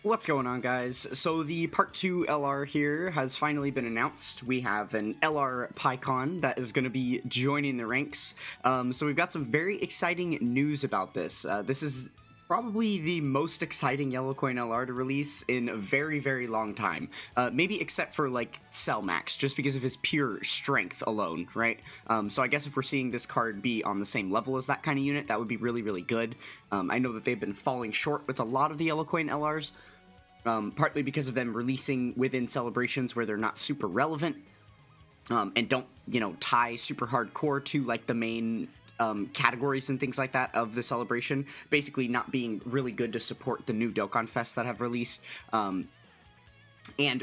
What's going on, guys? So the Part 2 LR here has finally been announced. We have an LR PAIKUHAN that is going to be joining the ranks. So we've got some very exciting news about this. This is probably the most exciting Yellow Coin LR to release in a very, very long time. Maybe except for, like, Cell Max, just because of his pure strength alone, right? So I guess if we're seeing this card be on the same level as that kind of unit, that would be really, really good. I know that they've been falling short with a lot of the Yellow Coin LRs, partly because of them releasing within celebrations where they're not super relevant, and don't, tie super hardcore to, like, the main categories and things like that of the celebration, basically not being really good to support the new Dokkan Fest that have released, and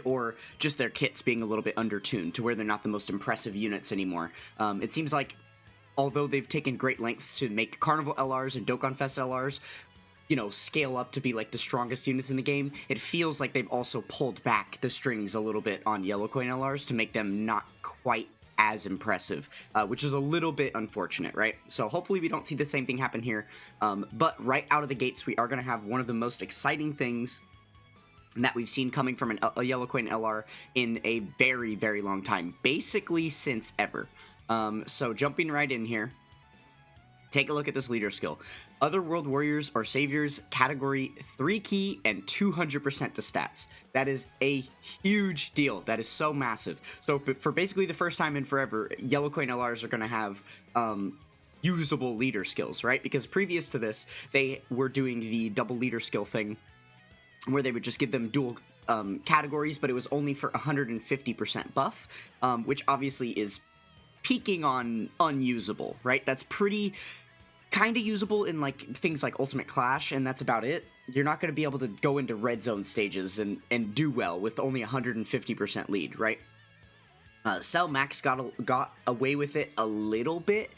or just their kits being a little bit undertuned to where they're not the most impressive units anymore. It seems like, although they've taken great lengths to make Carnival LRs and Dokkan Fest LRs, scale up to be like the strongest units in the game, it feels like they've also pulled back the strings a little bit on Yellow Coin LRs to make them not quite as impressive, which is a little bit unfortunate, right? So hopefully we don't see the same thing happen here, but right out of the gates we are going to have one of the most exciting things that we've seen coming from a Yellow Coin LR in a very, very long time, basically since ever. So jumping right in here, take a look at this leader skill. Other World Warriors or Saviors, category 3 key and 200% to stats. That is a huge deal. That is so massive. So for basically the first time in forever, Yellow Coin LRs are going to have usable leader skills, right? Because previous to this, they were doing the double leader skill thing, where they would just give them dual categories, but it was only for 150% buff, which obviously is peaking on unusable, right? That's pretty kind of usable in like things like Ultimate Clash, and that's about it. You're not going to be able to go into red zone stages and do well with only 150% lead, right? Cell Max got away with it a little bit,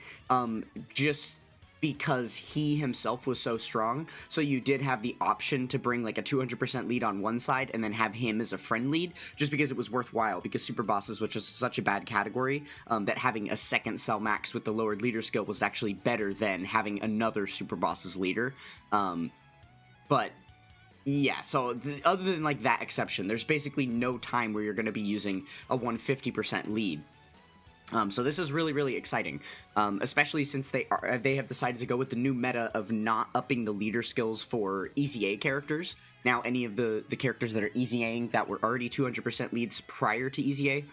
just because he himself was so strong. So you did have the option to bring like a 200% lead on one side and then have him as a friend lead, just because it was worthwhile, because Super Bosses, which is such a bad category, that having a second Cell Max with the lowered leader skill was actually better than having another Super Bosses leader. But yeah, so other than like that exception, there's basically no time where you're going to be using a 150% lead. So this is really, really exciting, especially since they have decided to go with the new meta of not upping the leader skills for EZA characters. Now, any of the characters that are EZAing that were already 200% leads prior to EZA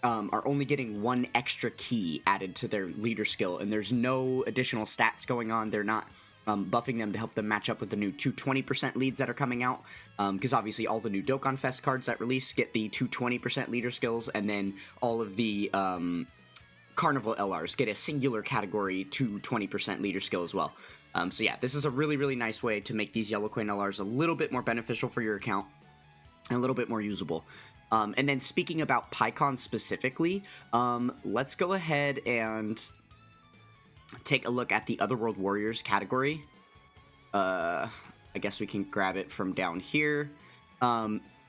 are only getting one extra key added to their leader skill, and there's no additional stats going on. They're not buffing them to help them match up with the new 220% leads that are coming out, because obviously all the new Dokkan Fest cards that release get the 220% leader skills, and then all of the Carnival LRs get a singular category 220% leader skill as well. So yeah, this is a really, really nice way to make these Yellow Coin LRs a little bit more beneficial for your account and a little bit more usable. And then speaking about PAIKUHAN specifically, let's go ahead and take a look at the Other World Warriors category. I guess we can grab it from down here.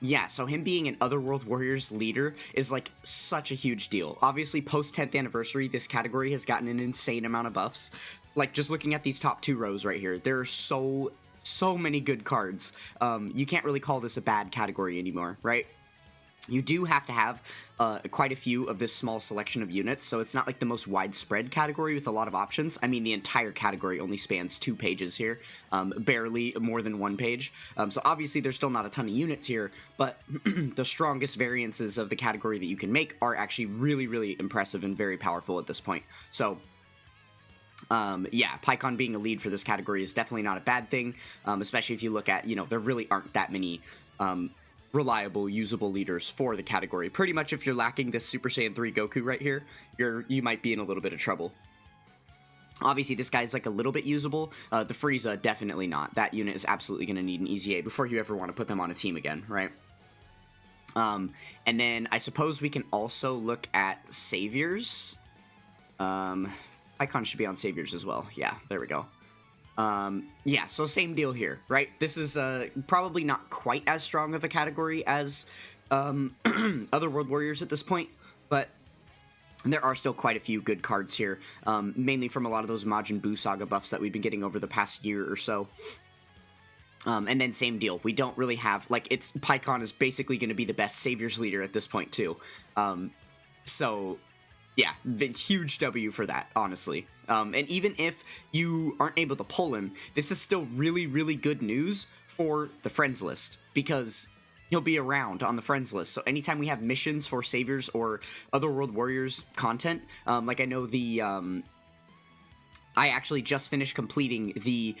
Yeah, so him being an Other World Warriors leader is like such a huge deal. Obviously, post 10th anniversary, this category has gotten an insane amount of buffs. Like, just looking at these top two rows right here, there are so many good cards. You can't really call this a bad category anymore, right? You do have to have quite a few of this small selection of units, so it's not like the most widespread category with a lot of options. I mean, the entire category only spans 2 pages here, barely more than 1 page. So obviously there's still not a ton of units here, but the strongest variances of the category that you can make are actually really, really impressive and very powerful at this point. So yeah, PAIKUHAN being a lead for this category is definitely not a bad thing, especially if you look at, there really aren't that many reliable, usable leaders for the category. Pretty much if you're lacking this Super Saiyan 3 Goku right here, you might be in a little bit of trouble. Obviously, this guy's like a little bit usable. The Frieza, definitely not. That unit is absolutely going to need an EZA before you ever want to put them on a team again, right? And then I suppose we can also look at Saviors. PAIKUHAN should be on Saviors as well. Yeah, there we go. Yeah, so same deal here, right? This is probably not quite as strong of a category as Other World Warriors at this point, but there are still quite a few good cards here, mainly from a lot of those Majin Buu Saga buffs that we've been getting over the past year or so. And then same deal. We don't really have, like, PAIKUHAN is basically going to be the best Saviors leader at this point, too. So, yeah, huge W for that, honestly. And even if you aren't able to pull him, this is still really, really good news for the friends list, because he'll be around on the friends list. So anytime we have missions for Saviors or Otherworld Warriors content, like I know the, I actually just finished completing the,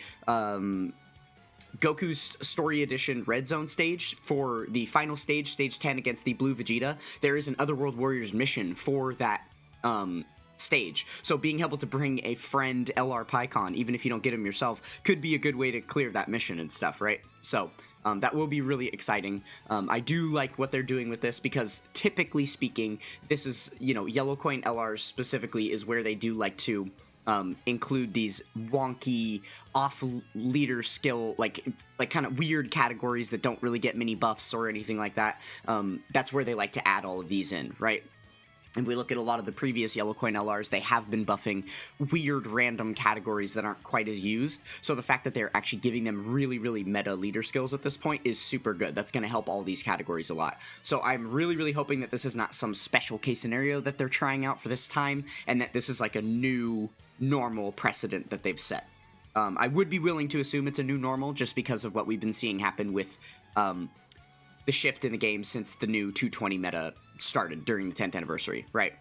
Goku's Story Edition Red Zone stage for the final stage, stage 10 against the Blue Vegeta. There is an Otherworld Warriors mission for that stage. So being able to bring a friend LR PAIKUHAN, even if you don't get him yourself, could be a good way to clear that mission and stuff, right? So that will be really exciting. I do like what they're doing with this, because typically speaking, this is, you know, Yellow Coin LRs specifically is where they do like to include these wonky off leader skill, like kind of weird categories that don't really get many buffs or anything like that. That's where they like to add all of these in, right? If we look at a lot of the previous Yellow Coin LRs, they have been buffing weird random categories that aren't quite as used. So the fact that they're actually giving them really, really meta leader skills at this point is super good. That's going to help all these categories a lot. So I'm really, really hoping that this is not some special case scenario that they're trying out for this time, and that this is like a new normal precedent that they've set. I would be willing to assume it's a new normal just because of what we've been seeing happen with the shift in the game since the new 220 meta started during the 10th anniversary, right?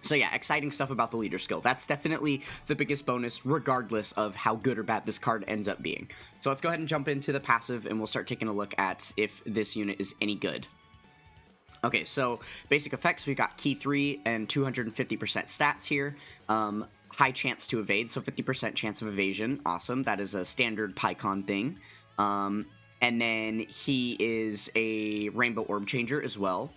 So yeah, exciting stuff about the leader skill. That's definitely the biggest bonus, regardless of how good or bad this card ends up being. So let's go ahead and jump into the passive, and we'll start taking a look at if this unit is any good. Okay, so basic effects, we've got Key 3 and 250% stats here. High chance to evade, so 50% chance of evasion. Awesome, that is a standard PAIKUHAN thing. And then he is a Rainbow Orb Changer as well.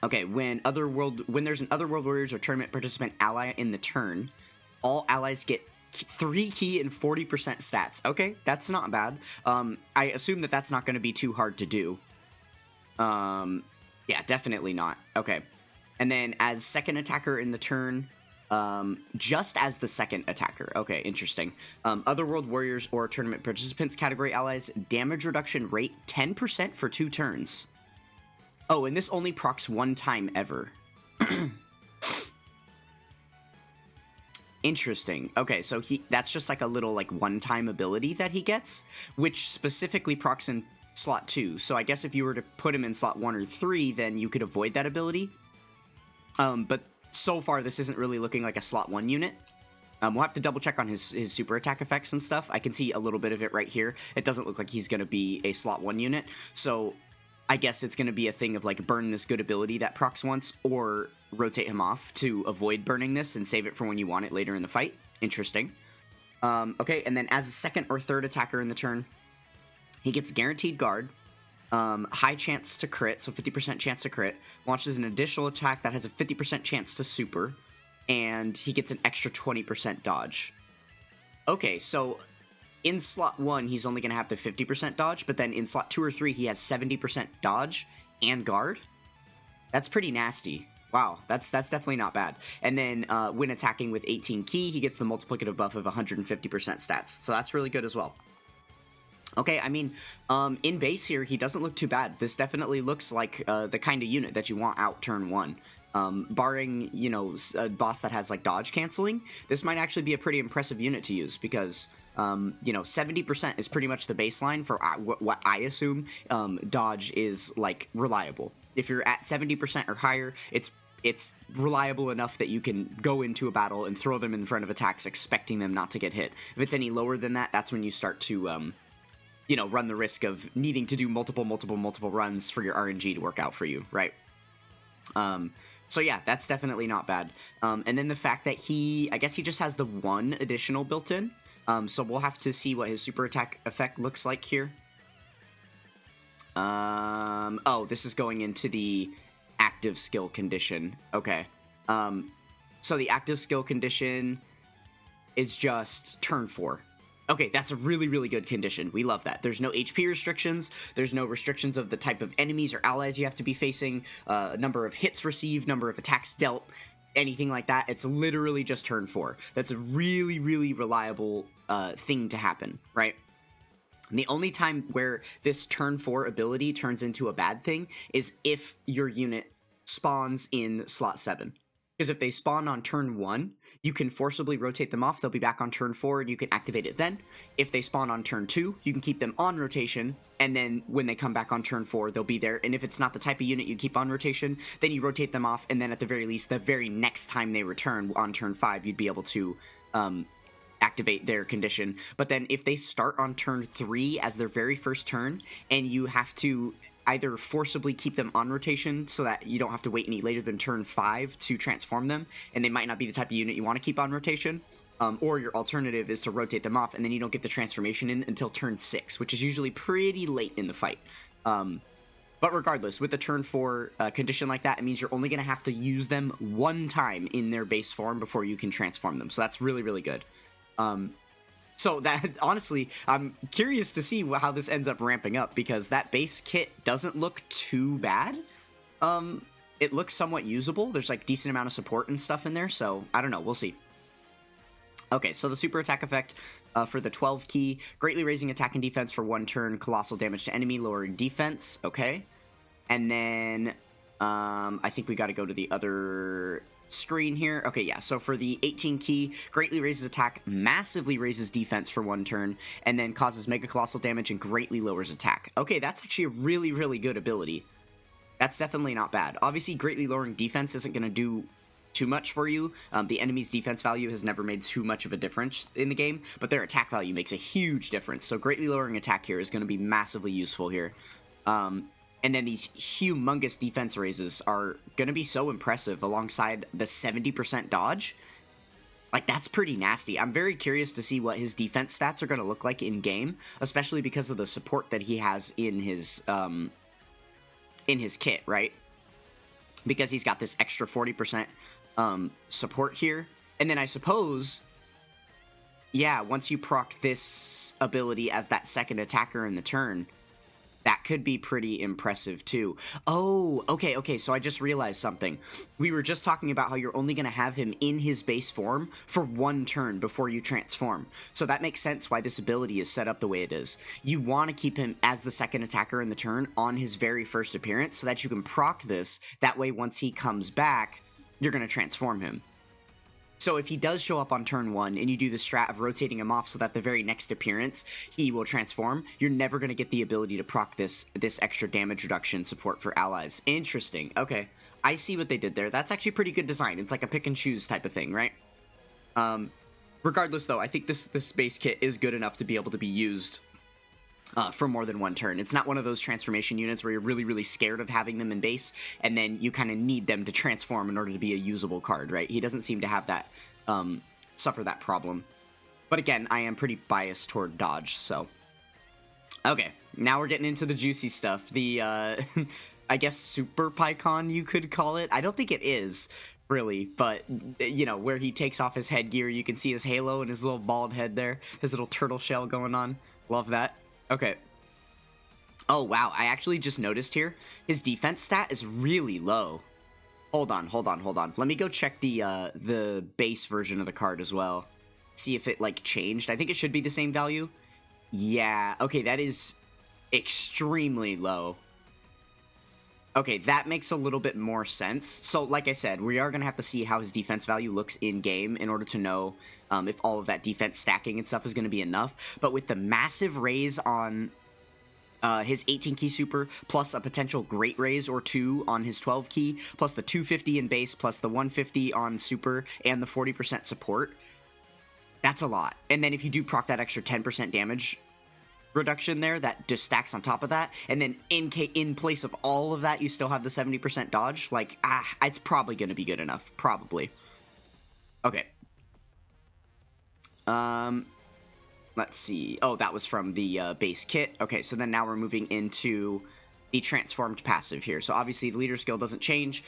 Okay, when there's an Otherworld Warriors or tournament participant ally in the turn, all allies get 3 key and 40% stats. Okay, that's not bad. I assume that that's not going to be too hard to do. Yeah, definitely not. Okay. And then as second attacker in the turn, just as the second attacker. Okay, interesting. Otherworld Warriors or tournament participants category allies, damage reduction rate 10% for 2 turns. Oh, and this only procs 1 time ever. Interesting. Okay, so that's just like a little like one-time ability that he gets, which specifically procs in slot 2. So I guess if you were to put him in slot 1 or 3, then you could avoid that ability. But so far, this isn't really looking like a slot 1 unit. We'll have to double check on his super attack effects and stuff. I can see a little bit of it right here. It doesn't look like he's going to be a slot 1 unit. So I guess it's going to be a thing of like burn this good ability that procs once, or rotate him off to avoid burning this and save it for when you want it later in the fight. Interesting. Okay, and then as a second or third attacker in the turn, he gets guaranteed guard, high chance to crit, so 50% chance to crit, launches an additional attack that has a 50% chance to super, and he gets an extra 20% dodge. Okay, so in slot 1, he's only going to have the 50% dodge, but then in slot 2 or 3, he has 70% dodge and guard. That's pretty nasty. Wow, that's definitely not bad. And then when attacking with 18 key, he gets the multiplicative buff of 150% stats, so that's really good as well. Okay, I mean, in base here, he doesn't look too bad. This definitely looks like the kind of unit that you want out turn 1. Barring, you know, a boss that has, like, dodge canceling, this might actually be a pretty impressive unit to use, because, you know, 70% is pretty much the baseline for what I assume dodge is, like, reliable. If you're at 70% or higher, it's reliable enough that you can go into a battle and throw them in front of attacks expecting them not to get hit. If it's any lower than that, that's when you start to, you know, run the risk of needing to do multiple runs for your RNG to work out for you, right? So yeah, that's definitely not bad. And then the fact that I guess he just has the 1 additional built in. So we'll have to see what his super attack effect looks like here. Oh, this is going into the active skill condition. Okay. So the active skill condition is just turn 4. Okay, that's a really, really good condition. We love that. There's no HP restrictions. There's no restrictions of the type of enemies or allies you have to be facing, number of hits received, number of attacks dealt, anything like that. It's literally just turn 4. That's a really, really reliable thing to happen, right? And the only time where this turn 4 ability turns into a bad thing is if your unit spawns in slot 7. Because if they spawn on turn 1, you can forcibly rotate them off. They'll be back on turn 4, and you can activate it then. If they spawn on turn 2, you can keep them on rotation, and then when they come back on turn 4, they'll be there. And if it's not the type of unit you keep on rotation, then you rotate them off, and then at the very least, the very next time they return on turn 5, you'd be able to activate their condition. But then if they start on turn 3 as their very first turn, and you have to either forcibly keep them on rotation so that you don't have to wait any later than turn 5 to transform them, and they might not be the type of unit you want to keep on rotation, or your alternative is to rotate them off, and then you don't get the transformation in until turn 6, which is usually pretty late in the fight. But regardless, with the turn 4 condition like that, it means you're only going to have to use them one time in their base form before you can transform them, so that's really, really good. So that, honestly, I'm curious to see how this ends up ramping up, because that base kit doesn't look too bad. It looks somewhat usable. There's like decent amount of support and stuff in there, so I don't know, we'll see. Okay, so the super attack effect for the 12 key, greatly raising attack and defense for 1 turn, colossal damage to enemy, lowering defense, okay. And then I think we got to go to the other screen here. Okay, yeah, so for the 18 key, greatly raises attack, massively raises defense for 1 turn, and then causes mega colossal damage and greatly lowers attack. Okay, that's actually a really, really good ability. That's definitely not bad. Obviously, greatly lowering defense isn't going to do too much for you. The enemy's defense value has never made too much of a difference in the game, but their attack value makes a huge difference. So greatly lowering attack here is going to be massively useful here. And then these humongous defense raises are going to be so impressive alongside the 70% dodge. Like, that's pretty nasty. I'm very curious to see what his defense stats are going to look like in game, especially because of the support that he has in his kit, right? Because he's got this extra 40% support here. And then I suppose, yeah, once you proc this ability as that second attacker in the turn, that could be pretty impressive too. Oh, okay, so I just realized something. We were just talking about how you're only going to have him in his base form for 1 turn before you transform. So that makes sense why this ability is set up the way it is. You want to keep him as the second attacker in the turn on his very first appearance so that you can proc this. That way, once he comes back, you're going to transform him. So if he does show up on turn 1 and you do the strat of rotating him off so that the very next appearance he will transform, you're never going to get the ability to proc this extra damage reduction support for allies. Interesting. Okay, I see what they did there. That's actually pretty good design. It's like a pick and choose type of thing, right? Regardless, though, I think this base kit is good enough to be able to be used for more than 1 turn. It's not one of those transformation units where you're really, really scared of having them in base, and then you kind of need them to transform in order to be a usable card, right? He doesn't seem to have that, suffer that problem. But again, I am pretty biased toward dodge, so. Okay, now we're getting into the juicy stuff. The, I guess Super PAIKUHAN, you could call it. I don't think it is, really, but, you know, where he takes off his headgear, you can see his halo and his little bald head there, his little turtle shell going on. Love that. Okay. Oh, wow. I actually just noticed here, his defense stat is really low. Hold on. Let me go check the base version of the card as well. See if it, like, changed. I think it should be the same value. Yeah. Okay, that is extremely low. Okay, that makes a little bit more sense. So, like I said, we are going to have to see how his defense value looks in-game in order to know if all of that defense stacking and stuff is going to be enough. But with the massive raise on his 18-key super, plus a potential great raise or 2 on his 12-key, plus the 250 in base, plus the 150 on super, and the 40% support, that's a lot. And then if you do proc that extra 10% damage reduction there, that just stacks on top of that, and then in place of all of that, you still have the 70% dodge, like, it's probably going to be good enough. Probably. Okay. Let's see. Oh, that was from the base kit. Okay, so then now we're moving into the transformed passive here. So obviously the leader skill doesn't change.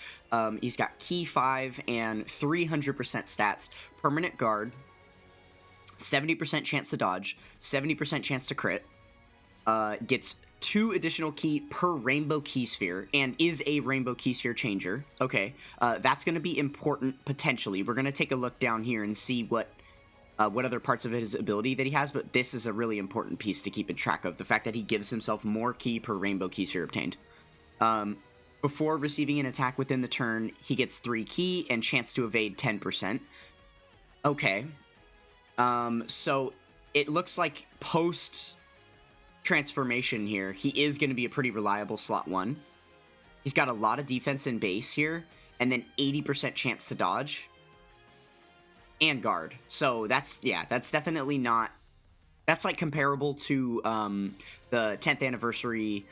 He's got key 5 and 300% stats, permanent guard, 70% chance to dodge, 70% chance to crit, gets 2 additional key per rainbow key sphere, and is a rainbow key sphere changer. Okay, that's going to be important potentially. We're going to take a look down here and see what what other parts of his ability that he has, but this is a really important piece to keep in track of, the fact that he gives himself more ki per rainbow ki sphere obtained. Before receiving an attack within the turn, he gets 3 ki and chance to evade 10%. Okay. So it looks like post-transformation here, he is going to be a pretty reliable slot 1. He's got a lot of defense in base here, and then 80% chance to dodge. And guard. So that's definitely not... That's like comparable to the 10th anniversary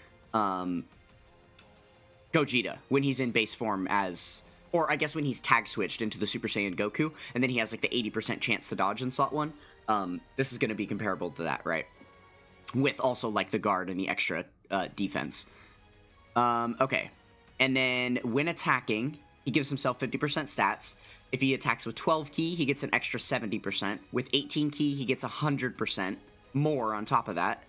Gogeta, when he's in base form as... Or I guess when he's tag switched into the Super Saiyan Goku, and then he has like the 80% chance to dodge in slot 1. This is going to be comparable to that, right? With also like the guard and the extra defense. Okay. And then when attacking, he gives himself 50% stats. If he attacks with 12 ki, he gets an extra 70%. With 18 ki, he gets 100% more on top of that.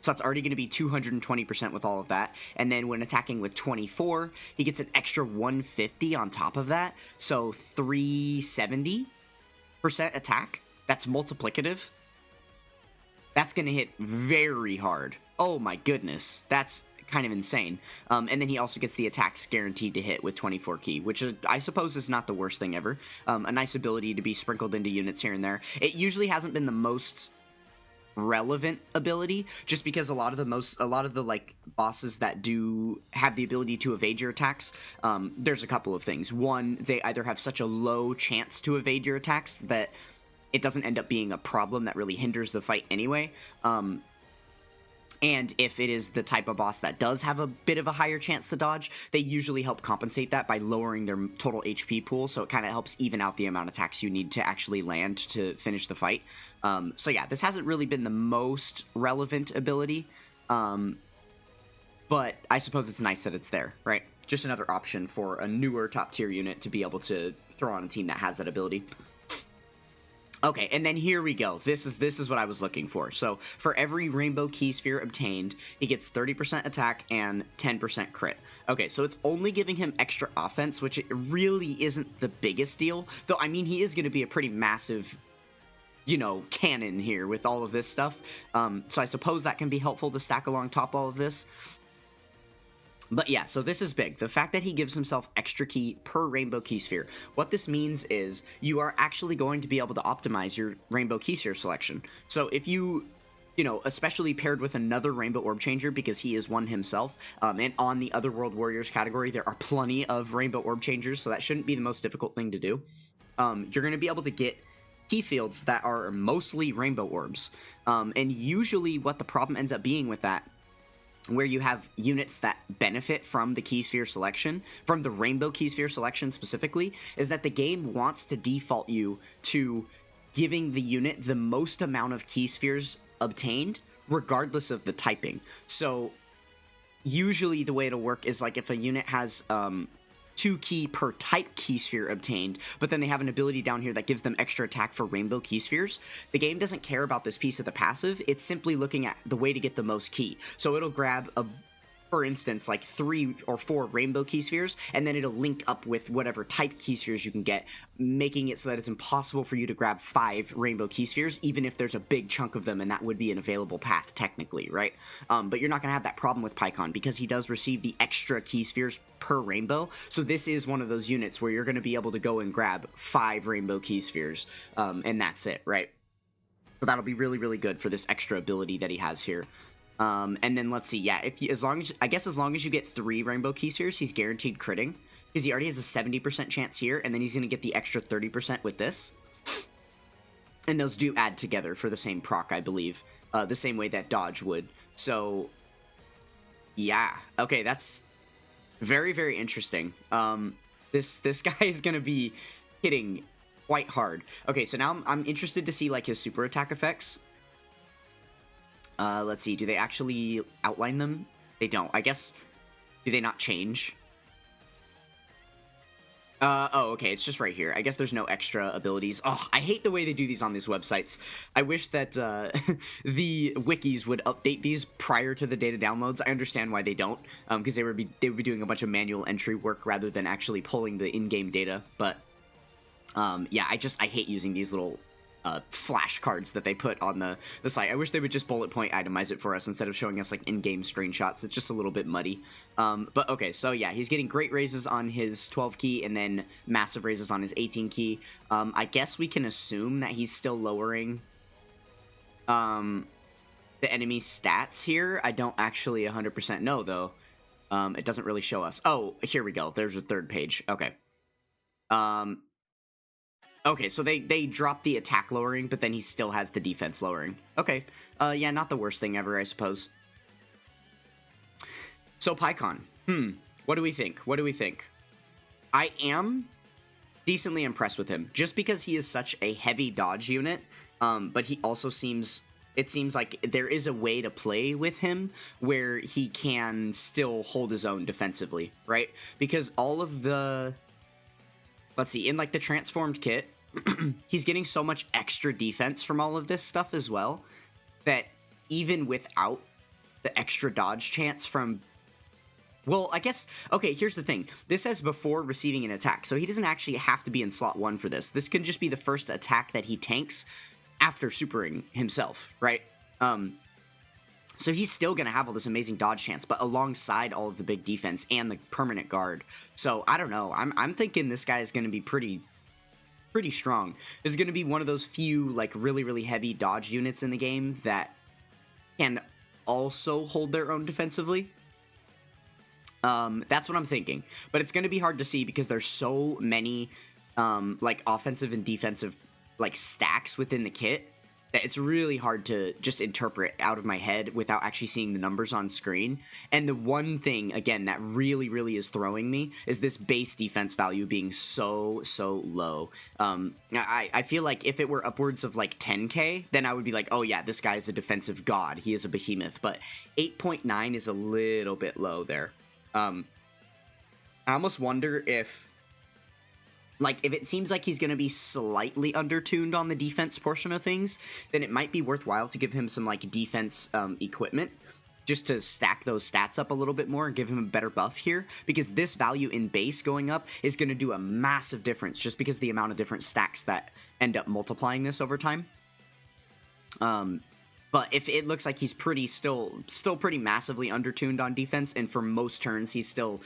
So that's already going to be 220% with all of that. And then when attacking with 24, he gets an extra 150 on top of that. So 370% attack. That's multiplicative. That's going to hit very hard. Oh my goodness. That's kind of insane. And then he also gets the attacks guaranteed to hit with 24 ki, which is, I suppose, is not the worst thing ever. A nice ability to be sprinkled into units here and there. It usually hasn't been the most relevant ability, just because a lot of the like bosses that do have the ability to evade your attacks, there's a couple of things. One, they either have such a low chance to evade your attacks that it doesn't end up being a problem that really hinders the fight anyway. And if it is the type of boss that does have a bit of a higher chance to dodge, they usually help compensate that by lowering their total HP pool, so it kind of helps even out the amount of attacks you need to actually land to finish the fight. So yeah, this hasn't really been the most relevant ability, but I suppose it's nice that it's there, right? Just another option for a newer top-tier unit to be able to throw on a team that has that ability. Okay, and then here we go. This is what I was looking for. So for every rainbow ki sphere obtained, he gets 30% attack and 10% crit. Okay, so it's only giving him extra offense, which it really isn't the biggest deal. Though, I mean, he is going to be a pretty massive, you know, cannon here with all of this stuff. So I suppose that can be helpful to stack along top all of this. But yeah, so this is big. The fact that he gives himself extra ki per rainbow ki sphere. What this means is you are actually going to be able to optimize your rainbow ki sphere selection. So if you know, especially paired with another rainbow orb changer, because he is one himself, and on the other world warriors category, there are plenty of rainbow orb changers, so that shouldn't be the most difficult thing to do. You're going to be able to get key fields that are mostly rainbow orbs. And usually what the problem ends up being with that, where you have units that benefit from the key sphere selection, from the rainbow key sphere selection specifically, is that the game wants to default you to giving the unit the most amount of key spheres obtained, regardless of the typing. So usually the way it'll work is like if a unit has 2 ki per type key sphere obtained, but then they have an ability down here that gives them extra attack for rainbow key spheres. The game doesn't care about this piece of the passive. It's simply looking at the way to get the most ki. So it'll grab for instance, like 3 or 4 rainbow key spheres, and then it'll link up with whatever type key spheres you can get, making it so that it's impossible for you to grab 5 rainbow key spheres, even if there's a big chunk of them, and that would be an available path technically, right? But you're not going to have that problem with PAIKUHAN, because he does receive the extra key spheres per rainbow. So this is one of those units where you're going to be able to go and grab 5 rainbow key spheres, and that's it, right? So that'll be really, really good for this extra ability that he has here. And then let's see, yeah, as long as you get 3 rainbow key spheres, he's guaranteed critting, because he already has a 70% chance here, and then he's going to get the extra 30% with this. And those do add together for the same proc, I believe, the same way that dodge would. So, yeah, okay, that's very, very interesting. This guy is going to be hitting quite hard. Okay, so now I'm interested to see, like, his super attack effects. Let's see, do they actually outline them? They don't. I guess, do they not change? Oh, okay, it's just right here. I guess there's no extra abilities. Oh, I hate the way they do these on these websites. I wish that, the wikis would update these prior to the data downloads. I understand why they don't, because they would be doing a bunch of manual entry work rather than actually pulling the in-game data, but, yeah, I hate using these little flashcards that they put on the site. I wish they would just bullet point itemize it for us instead of showing us like in-game screenshots. It's just a little bit muddy. But okay, so yeah, he's getting great raises on his 12 key and then massive raises on his 18 key. I guess we can assume that he's still lowering the enemy stats here. I don't actually 100% know though. It doesn't really show us. Oh, here we go. There's a third page. Okay. Okay, so they drop the attack lowering, but then he still has the defense lowering. Okay, yeah, not the worst thing ever, I suppose. So, PAIKUHAN, what do we think? What do we think? I am decently impressed with him, just because he is such a heavy dodge unit, but he also seems... It seems like there is a way to play with him where he can still hold his own defensively, right? Because all of the... Let's see, in like the transformed kit, he's getting so much extra defense from all of this stuff as well, that even without the extra dodge chance from... Well, I guess... Okay, here's the thing. This says before receiving an attack, so he doesn't actually have to be in slot 1 for this. This can just be the first attack that he tanks after supering himself, right? So he's still going to have all this amazing dodge chance, but alongside all of the big defense and the permanent guard. So, I don't know. I'm thinking this guy is going to be pretty strong. This is going to be one of those few, like, really, really heavy dodge units in the game that can also hold their own defensively. That's what I'm thinking. But it's going to be hard to see because there's so many, like, offensive and defensive, like, stacks within the kit that it's really hard to just interpret out of my head without actually seeing the numbers on screen. And the one thing, again, that really, really is throwing me is this base defense value being so low. I feel like if it were upwards of like 10k, then I would be like, oh yeah, this guy is a defensive god. He is a behemoth. But 8.9 is a little bit low there. I almost wonder if... Like, if it seems like he's going to be slightly undertuned on the defense portion of things, then it might be worthwhile to give him some, like, defense equipment just to stack those stats up a little bit more and give him a better buff here, because this value in base going up is going to do a massive difference just because of the amount of different stacks that end up multiplying this over time. But if it looks like he's still pretty massively undertuned on defense, and for most turns he's still,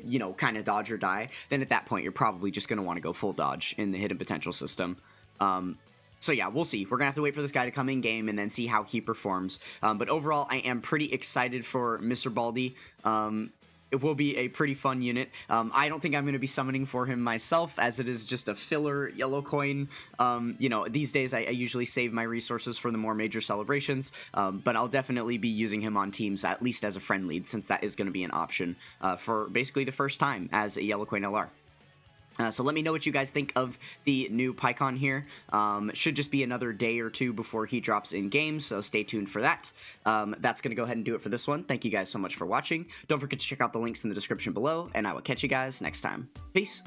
you know, kind of dodge or die, then at that point you're probably just going to want to go full dodge in the hidden potential system. So yeah, we'll see. We're going to have to wait for this guy to come in game and then see how he performs. But overall, I am pretty excited for Mr. Baldi. It will be a pretty fun unit. I don't think I'm going to be summoning for him myself, as it is just a filler yellow coin. You know, these days I usually save my resources for the more major celebrations, but I'll definitely be using him on teams, at least as a friend lead, since that is going to be an option for basically the first time as a yellow coin LR. So let me know what you guys think of the new PAIKUHAN here. It should just be another day or two before he drops in game, so stay tuned for that. That's going to go ahead and do it for this one. Thank you guys so much for watching. Don't forget to check out the links in the description below, and I will catch you guys next time. Peace!